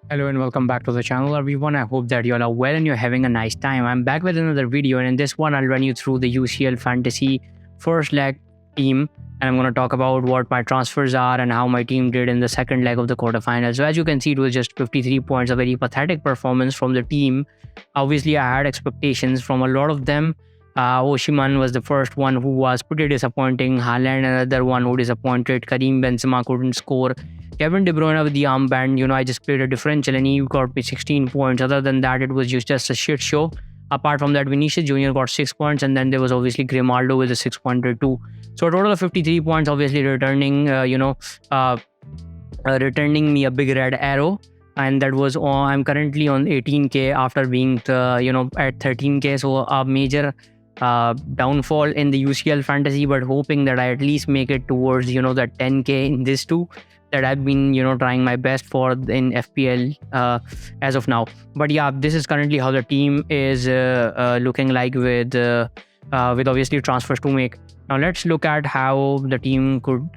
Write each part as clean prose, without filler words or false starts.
Hello and welcome back to the channel everyone. I hope that you all are well and you're having a nice time. I'm back with another video, and in this one I'll run you through the UCL Fantasy first leg team, and I'm going to talk about what my transfers are and how my team did in the second leg of the quarterfinals. So as you can see, it was just 53 points, a very pathetic performance from the team. Obviously I had expectations from a lot of them. Oshiman was the first one who was pretty disappointing. Haaland another one who disappointed. Karim Benzema couldn't score. Kevin De Bruyne with the armband, I just played a differential and he got me 16 points. Other than that, it was just a shit show. Apart from that, Vinicius Jr. got 6 points, and then there was obviously Grimaldo with a 6.2. So a total of 53 points, obviously returning, returning me a big red arrow. And that was on, I'm currently on 18k after being, at 13k. So a major downfall in the UCL Fantasy, but hoping that I at least make it towards, that 10k in this too. That I've been, trying my best for in FPL as of now. But yeah, this is currently how the team is looking like with obviously transfers to make. Now let's look at how the team could,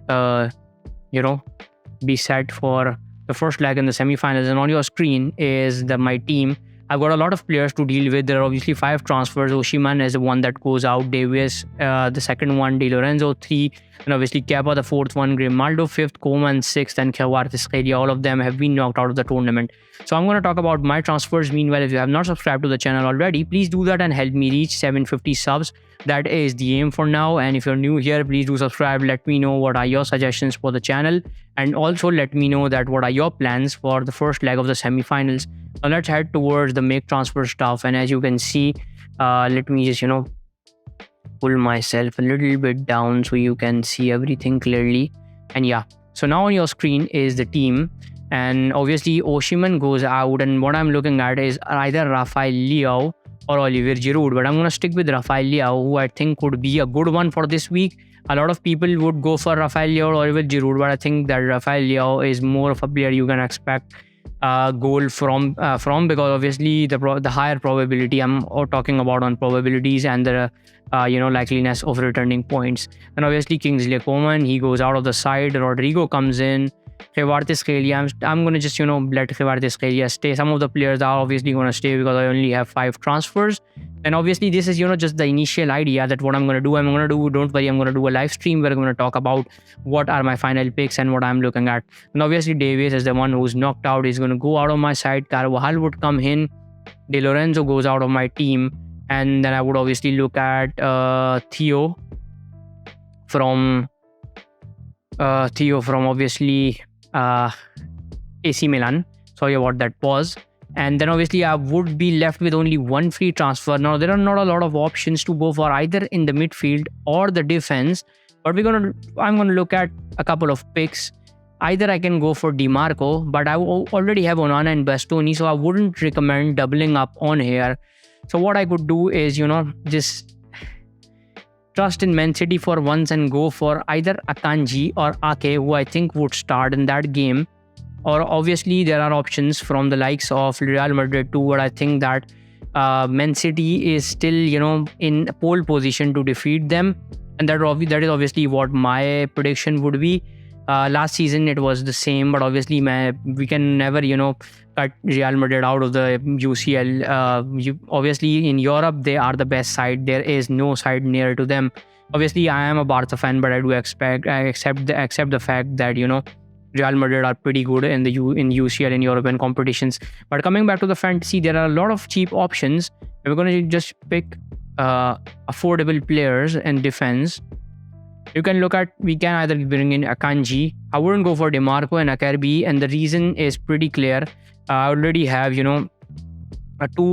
be set for the first leg in the semi-finals. And on your screen is my team. I've got a lot of players to deal with. There are obviously 5 transfers. Oshiman is the one that goes out. Davies, the second one. Di Lorenzo, 3. And obviously Kepa, the 4th one. Grimaldo, 5th. Koeman, 6th. And Kvaratskhelia. All of them have been knocked out of the tournament. So I'm going to talk about my transfers. Meanwhile, if you have not subscribed to the channel already, please do that and help me reach 750 subs. That is the aim for now. And if you're new here, please do subscribe. Let me know what are your suggestions for the channel. And also let me know that what are your plans for the first leg of the semi-finals. Now let's head towards the make transfer stuff. And as you can see, let me just, pull myself a little bit down so you can see everything clearly. And yeah, so now on your screen is the team. And obviously Oshiman goes out. And what I'm looking at is either Rafael Leao or Olivier Giroud. But I'm going to stick with Rafael Leao, who I think could be a good one for this week. A lot of people would go for Rafael Leao or Olivier Giroud, but I think that Rafael Leao is more of a player you can expect goal from because obviously the higher probability I'm talking about on probabilities and the likeliness of returning points. And obviously Kingsley Coman, he goes out of the side. Rodrigo comes in. Kvaratskhelia, I'm going to just let Kvaratskhelia stay. Some of the players are obviously going to stay because I only have 5 transfers. And obviously this is just the initial idea that what I'm going to do. Don't worry, I'm going to do a live stream where I'm going to talk about what are my final picks and what I'm looking at. And obviously Davies is the one who's knocked out. He's going to go out of my side. Carvajal would come in. Di Lorenzo goes out of my team. And then I would obviously look at Theo from obviously AC Milan. Sorry about that pause. And then obviously I would be left with only 1 free transfer. Now there are not a lot of options to go for either in the midfield or the defense, but I'm gonna look at a couple of picks. Either I can go for Di Marco, but I already have Onana and Bastoni, so I wouldn't recommend doubling up on here. So what I could do is just trust in Man City for once and go for either Akanji or Ake, who I think would start in that game. Or obviously there are options from the likes of Real Madrid too, but I think that Man City is still in pole position to defeat them, and that is obviously what my prediction would be. Last season it was the same, but obviously we can never cut Real Madrid out of the UCL. Obviously in Europe they are the best side. There is no side near to them. Obviously I am a Barca fan, but I accept the fact that Real Madrid are pretty good in UCL in European competitions. But coming back to the fantasy, there are a lot of cheap options. We're going to just pick affordable players in defense. You can we can either bring in Akanji. I wouldn't go for DeMarco and Acerbi, and the reason is pretty clear. I already have 2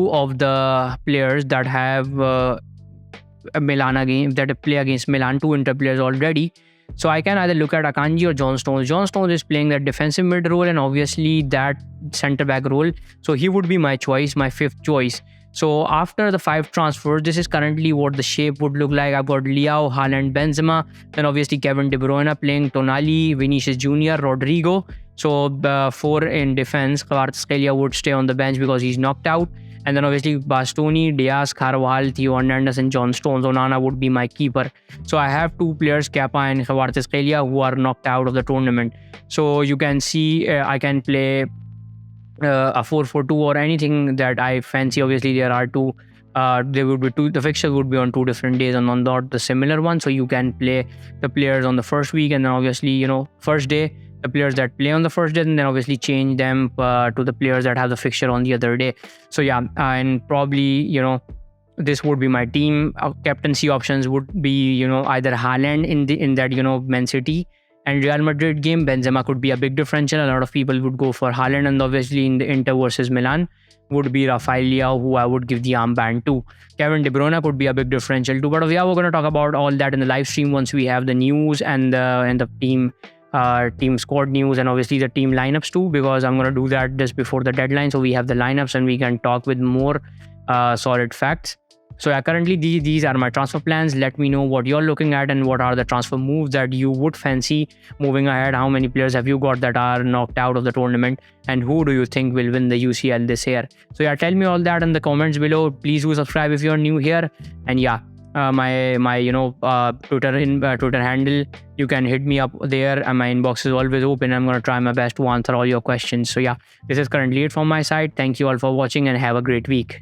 of the players that have Milan game that play against Milan, 2 Inter players already. So I can either look at Akanji or John Stones. John Stones is playing that defensive mid role and obviously that centre back role. So he would be my choice, my 5th choice. So after the 5 transfers, this is currently what the shape would look like. I've got Leao, Haaland, Benzema, then obviously Kevin De Bruyne playing Tonali, Vinicius Jr., Rodrigo. So 4 in defense. Kvaratskhelia would stay on the bench because he's knocked out. And then obviously Bastoni, Diaz, Carvajal, Theo Hernandez, and John Stones. Onana would be my keeper. So I have two players, Kepa and Kvaratskhelia, who are knocked out of the tournament. So you can see I can play a 4-4-2 or anything that I fancy. Obviously, there are two. There would be two. The fixture would be on 2 different days and on not the similar one. So you can play the players on the first week, and then obviously first day the players that play on the first day, and then obviously change them to the players that have the fixture on the other day. So yeah, and probably this would be my team. Captaincy options would be either Haaland in that Man City and Real Madrid game. Benzema could be a big differential. A lot of people would go for Haaland, and obviously in the Inter versus Milan would be Rafael Leao, who I would give the armband to. Kevin De Bruyne could be a big differential too. But yeah, we're going to talk about all that in the live stream once we have the news and the team squad news, and obviously the team lineups too, because I'm going to do that just before the deadline, so we have the lineups and we can talk with more solid facts. So yeah, currently these are my transfer plans. Let me know what you're looking at and what are the transfer moves that you would fancy moving ahead. How many players have you got that are knocked out of the tournament, and who do you think will win the UCL this year? So yeah, tell me all that in the comments below. Please do subscribe if you're new here, and yeah, my Twitter handle, you can hit me up there, and my inbox is always open. I'm going to try my best to answer all your questions. So yeah, this is currently it from my side. Thank you all for watching and have a great week.